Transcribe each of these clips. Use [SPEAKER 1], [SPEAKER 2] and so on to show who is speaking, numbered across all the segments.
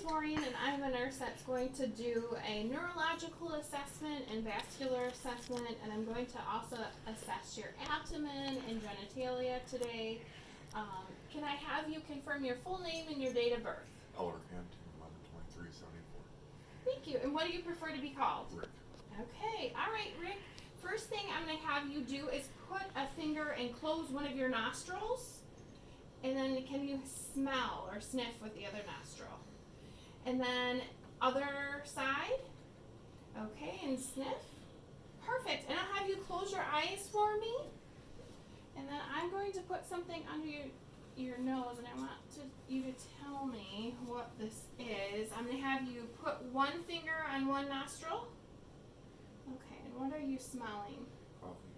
[SPEAKER 1] Maureen, and I'm a nurse that's going to do a neurological assessment and vascular assessment, and I'm going to also assess your abdomen and genitalia today. Can I have you confirm your full name and your date of birth?
[SPEAKER 2] Elder Hampton, 11/23/74.
[SPEAKER 1] Thank you. And what do you prefer to be called?
[SPEAKER 2] Rick.
[SPEAKER 1] Okay. All right, Rick. First thing I'm going to have you do is put a finger and close one of your nostrils. And then can you smell or sniff with the other nostril? And then other side. Okay, and sniff. Perfect. And I'll have you close your eyes for me. And then I'm going to put something under your nose, and I want you to tell me what this is. I'm going to have you put one finger on one nostril. Okay, and what are you smelling?
[SPEAKER 2] Coffee.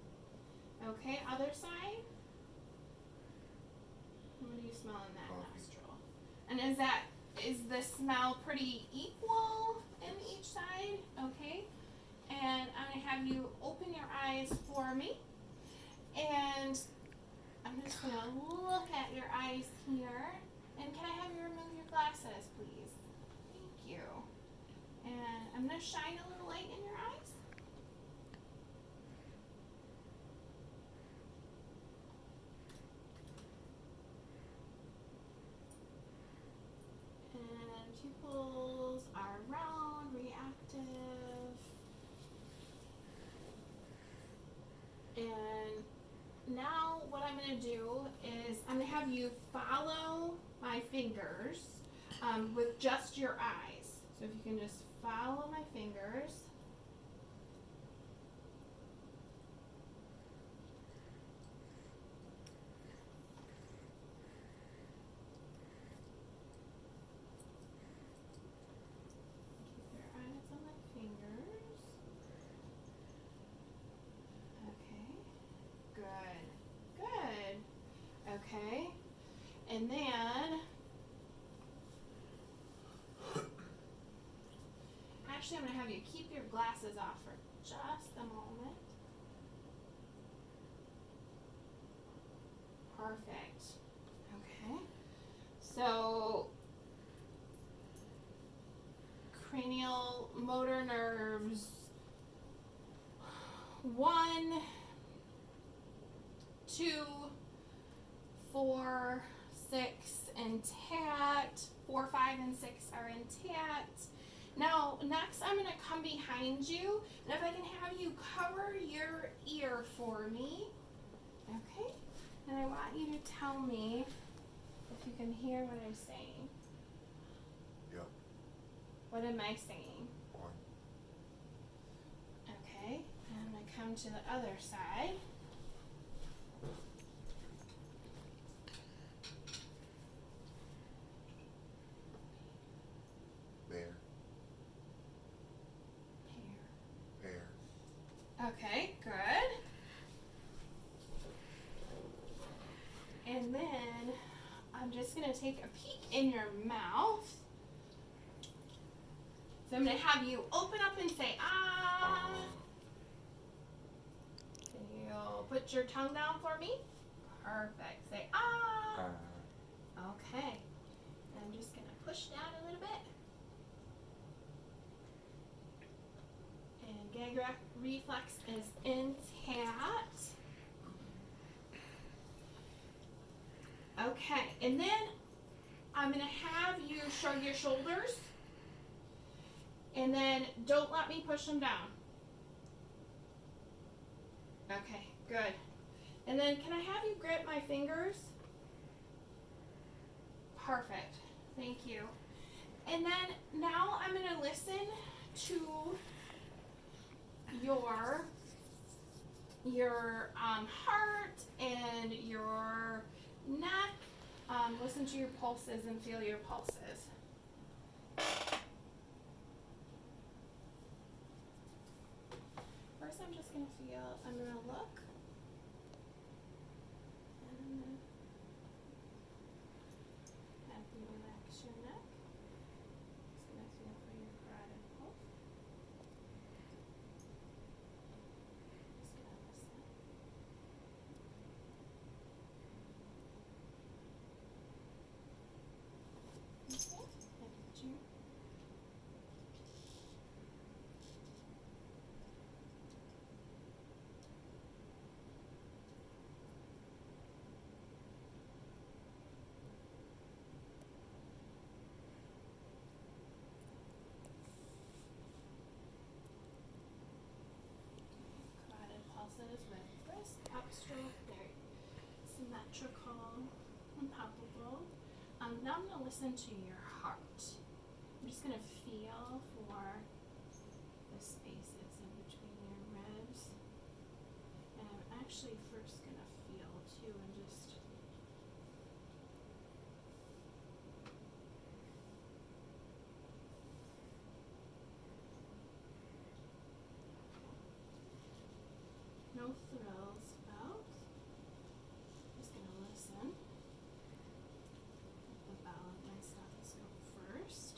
[SPEAKER 1] Okay, other side. What do you smell in that
[SPEAKER 2] Coffee.
[SPEAKER 1] nostril? And is the smell pretty equal in each side? Okay. And I'm going to have you open your eyes for me. And I'm just going to look at your eyes here. And can I have you remove your glasses, please? Thank you. And I'm going to shine a little light in your eyes. And pupils are round, reactive. And now what I'm going to do is I'm going to have you follow my fingers with just your eyes. So if you can just follow my fingers. Keep your eyes on my fingers. Okay. Good. Okay. And then actually I'm going to have you keep your glasses off for just a moment. Perfect. Okay. So cranial motor nerves 1, 2, 4, 6 intact. 4, 5, and 6 are intact. Now, next I'm going to come behind you, and if I can have you cover your ear for me. Okay? And I want you to tell me if you can hear what I'm saying.
[SPEAKER 2] Yep.
[SPEAKER 1] What am I saying?
[SPEAKER 2] 1.
[SPEAKER 1] Okay, and I'm going to come to the other side.
[SPEAKER 2] There.
[SPEAKER 1] Here.
[SPEAKER 2] There.
[SPEAKER 1] Okay, good. And then I'm just going to take a peek in your mouth. So I'm going to have you open up and say, ah. Can you put your tongue down for me? Perfect. Say, ah. Okay. And I'm just going to push down a little bit. And gag reflex is intact. Okay, and then I'm going to have you shrug your shoulders. And then don't let me push them down. Okay, good. And then can I have you grip my fingers? Perfect. Thank you. And then now I'm going to listen to your heart and your neck. Listen to your pulses and feel your pulses. First I'm just going to I'm going to look. And have you relax your neck. Just going to feel for your carotid pulse. Just going to listen. Okay, and you Now I'm gonna listen to your heart. I'm just gonna feel for the spaces in between your ribs. And I'm actually first gonna feel too and just no thrills felt. Just gonna listen. Put the bell of my stethoscope first.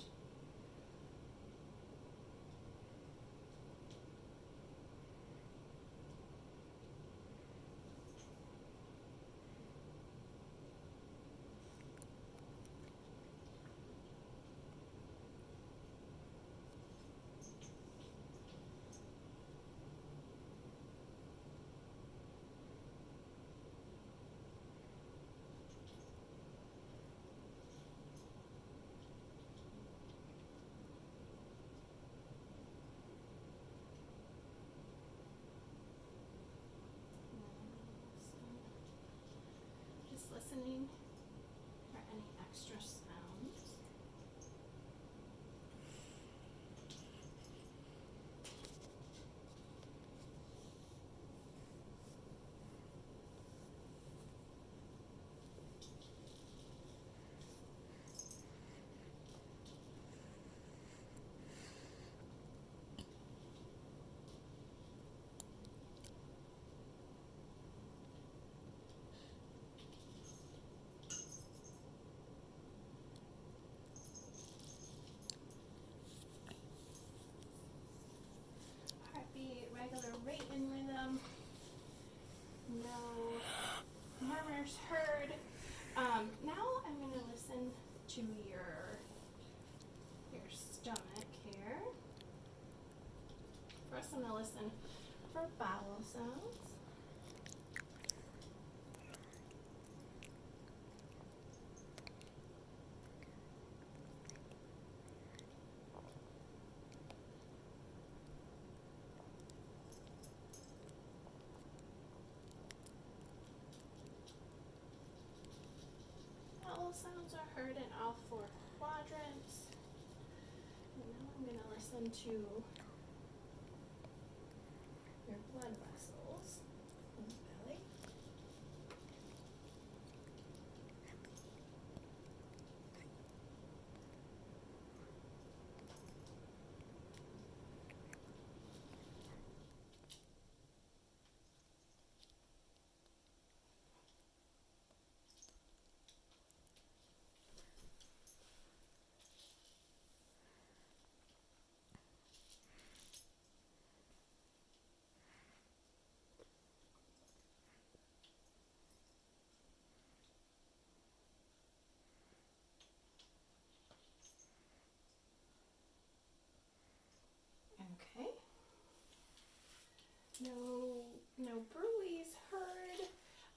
[SPEAKER 1] Just listening for any extra sounds. Heartbeat, regular rate and rhythm. No murmurs heard. Now I'm gonna listen to your stomach here. First I'm gonna listen for bowel sounds. Bowel sounds are heard in all 4 quadrants. And now I'm gonna listen to your blood vessels in the belly. Okay. No bruise heard.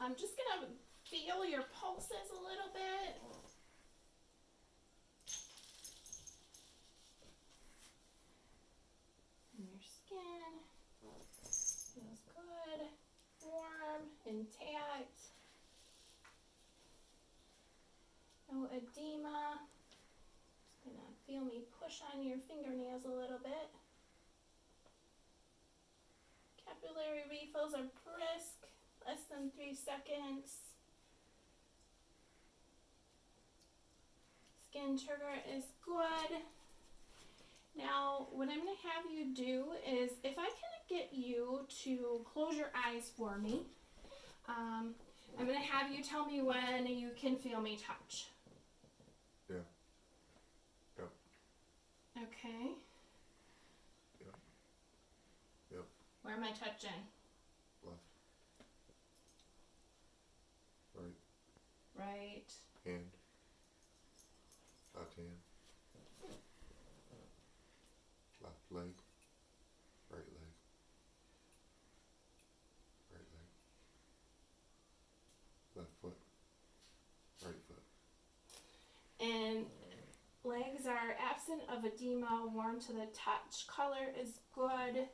[SPEAKER 1] I'm just gonna feel your pulses a little bit. And your skin feels good, warm, intact. No edema. Just gonna feel me push on your fingernails a little bit. Capillary refills are brisk, less than 3 seconds. Skin trigger is good. Now, what I'm going to have you do is, if I can get you to close your eyes for me, I'm going to have you tell me when you can feel me touch.
[SPEAKER 2] Yeah. Yep.
[SPEAKER 1] Okay.
[SPEAKER 2] Yep. Yep.
[SPEAKER 1] Where am I touching?
[SPEAKER 2] Left. Right.
[SPEAKER 1] Right.
[SPEAKER 2] Hand. Left hand. Left leg. Right leg. Right leg. Left foot. Right foot.
[SPEAKER 1] And legs are absent of edema, warm to the touch. Color is good.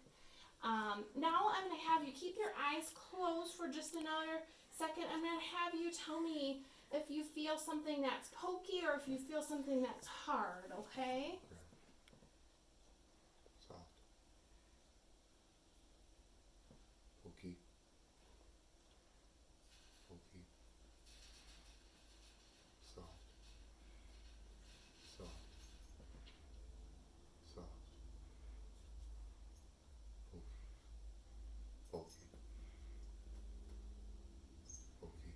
[SPEAKER 1] Now I'm going to have you keep your eyes closed for just another second. I'm going to have you tell me if you feel something that's pokey or if you feel something that's hard, okay?
[SPEAKER 2] Soft. Pokey. Pokey. Soft. Soft. Soft. Pokey. Pokey. Pokey.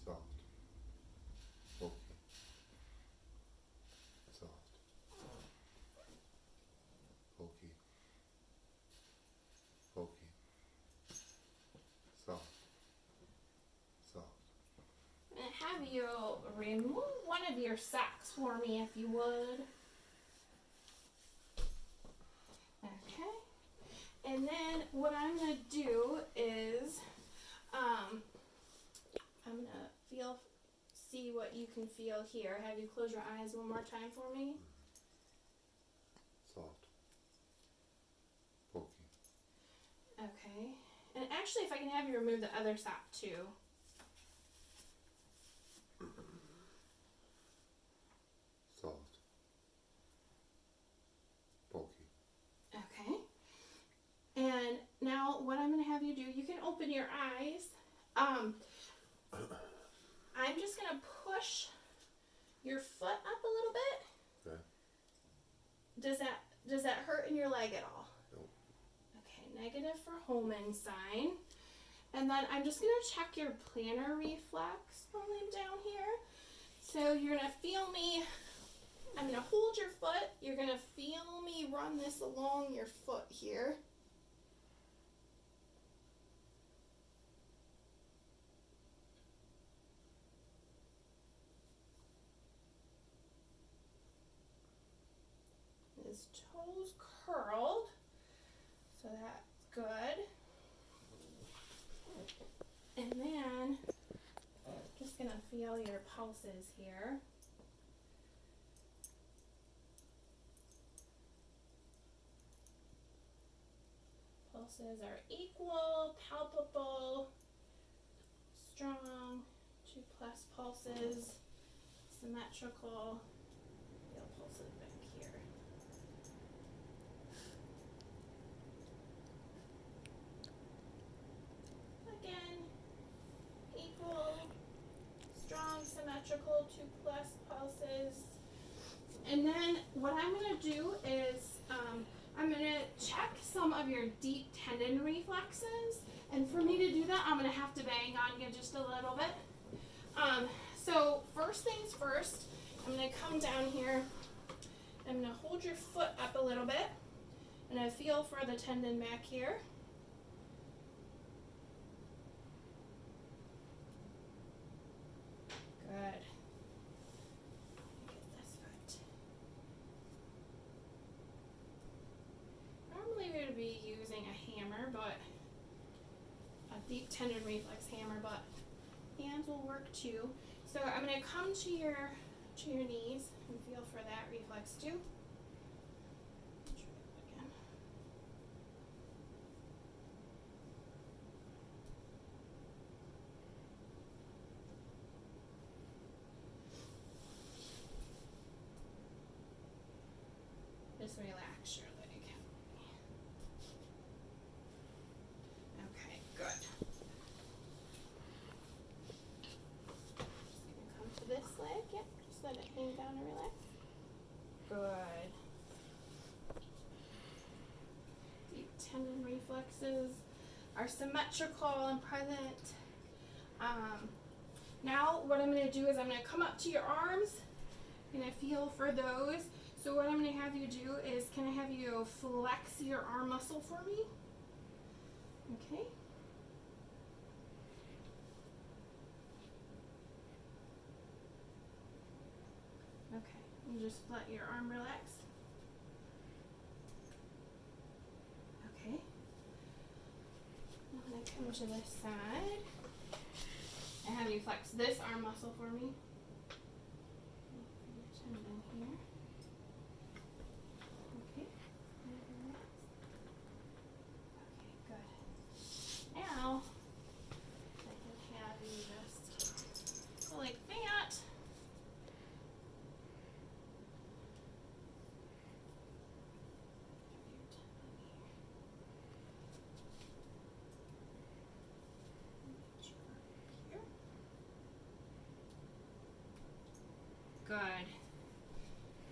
[SPEAKER 2] Soft. Pokey. Soft. Pokey. Pokey. Soft. Soft.
[SPEAKER 1] I'm gonna have you remove one of your socks for me if you would. Okay. And then what I'm gonna do is I'm gonna see what you can feel here. Have you close your eyes one more time for me?
[SPEAKER 2] Soft. Pokey.
[SPEAKER 1] Okay. And actually, if I can have you remove the other sock too.
[SPEAKER 2] Soft. Pokey.
[SPEAKER 1] Okay. And now what I'm going to have you do, you can open your eyes. I'm just going to push your foot up a little bit.
[SPEAKER 2] Okay.
[SPEAKER 1] Does that hurt in your leg at all?
[SPEAKER 2] Nope.
[SPEAKER 1] Okay, negative for Holman sign. And then I'm just going to check your plantar reflex while I'm down here. So you're going to feel me. I'm going to hold your foot. You're going to feel me run this along your foot here. His toes curled. So that's good. And then just going to feel your pulses here. Pulses are equal, palpable, strong, 2+ pulses, symmetrical. Feel pulses back here. Again, equal, strong, symmetrical, 2+ pulses. And then what I'm going to do is I'm going to check some of your deep tendon reflexes. And for me to do that, I'm going to have to bang on you just a little bit. So first things first, I'm going to come down here. I'm going to hold your foot up a little bit. And I feel for the tendon back here. Good. Get this foot. Normally we would be using a hammer, but a deep tendon reflex hammer, but hands will work too. So I'm going to come to your knees and feel for that reflex too. Try it again. Just relax your leg. Okay, good. Just gonna come to this leg. Yep, just let it hang down and relax. Good. Deep tendon reflexes are symmetrical and present. Now what I'm going to do is I'm going to come up to your arms. I'm going to feel for those. So what I'm going to have you do is, can I have you flex your arm muscle for me? Okay. Okay, and just let your arm relax. Okay. I'm going to come to this side and have you flex this arm muscle for me. Tendon here. Okay. Okay, good. Now I can have you just good.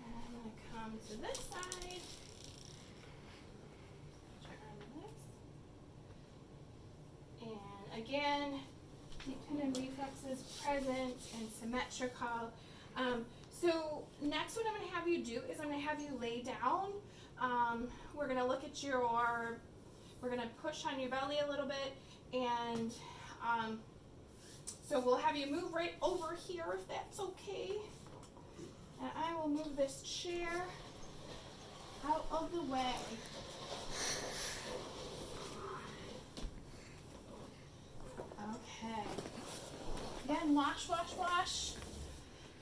[SPEAKER 1] And I'm gonna come to this side. Turn this. And again, keep tendon reflexes present and symmetrical. So next what I'm gonna have you do is I'm gonna have you lay down. We're gonna look at we're gonna push on your belly a little bit, and so we'll have you move right over here if that's okay. And I will move this chair out of the way. Okay. Again, wash, wash, wash.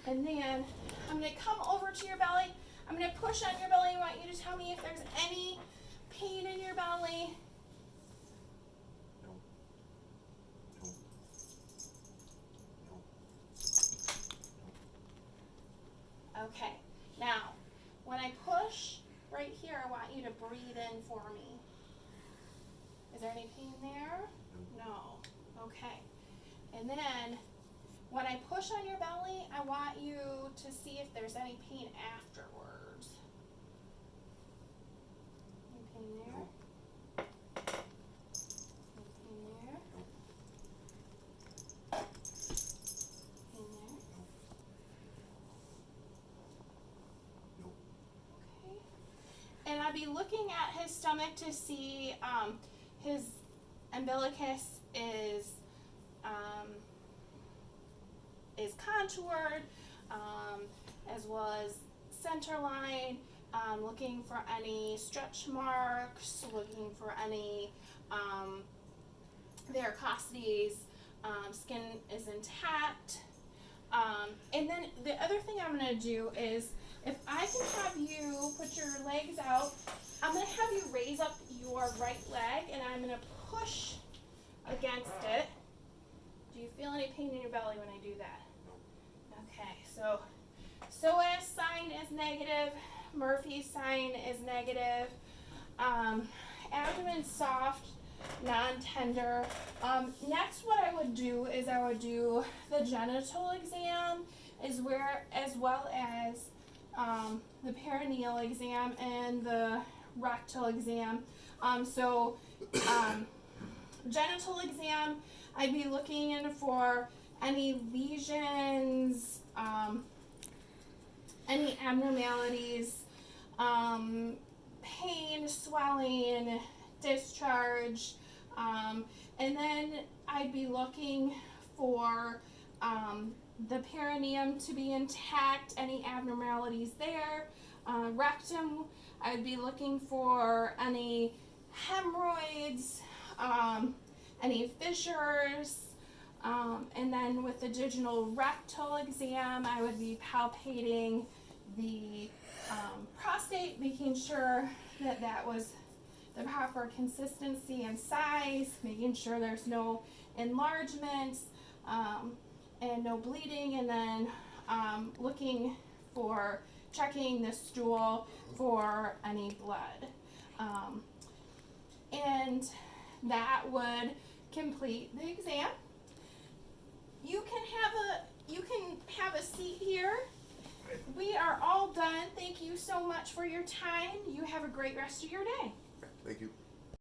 [SPEAKER 1] And then I'm going to come over to your belly. I'm going to push on your belly. I want you to tell me if there's any pain in your belly.
[SPEAKER 2] No.
[SPEAKER 1] Okay. Now, when I push right here, I want you to breathe in for me. Is there any pain there? No. Okay. And then when I push on your belly, I want you to see if there's any pain afterwards. Any pain there? Any pain there? Pain there? Okay. And I'll be looking at his stomach to see his umbilicus is contoured, as well as center line, looking for any stretch marks, looking for any varicosities, skin is intact. And then the other thing I'm going to do is, if I can have you put your legs out, I'm going to have you raise up your right leg, and I'm going to push against it. Do you feel any pain in your belly when I do that? Okay, so psoas sign is negative, Murphy's sign is negative, abdomen soft, non-tender. Next what I would do is I would do the genital exam, as well as the perineal exam and the rectal exam. Genital exam, I'd be looking in for any lesions, any abnormalities, pain, swelling, discharge, and then I'd be looking for the perineum to be intact, any abnormalities there. Rectum, I'd be looking for any hemorrhoids, any fissures, and then with the digital rectal exam, I would be palpating the prostate, making sure that that was the proper consistency and size, making sure there's no enlargements and no bleeding, and then checking the stool for any blood. And that would complete the exam. You can have a seat here. We are all done. Thank you so much for your time. You have a great rest of your day.
[SPEAKER 2] Thank you.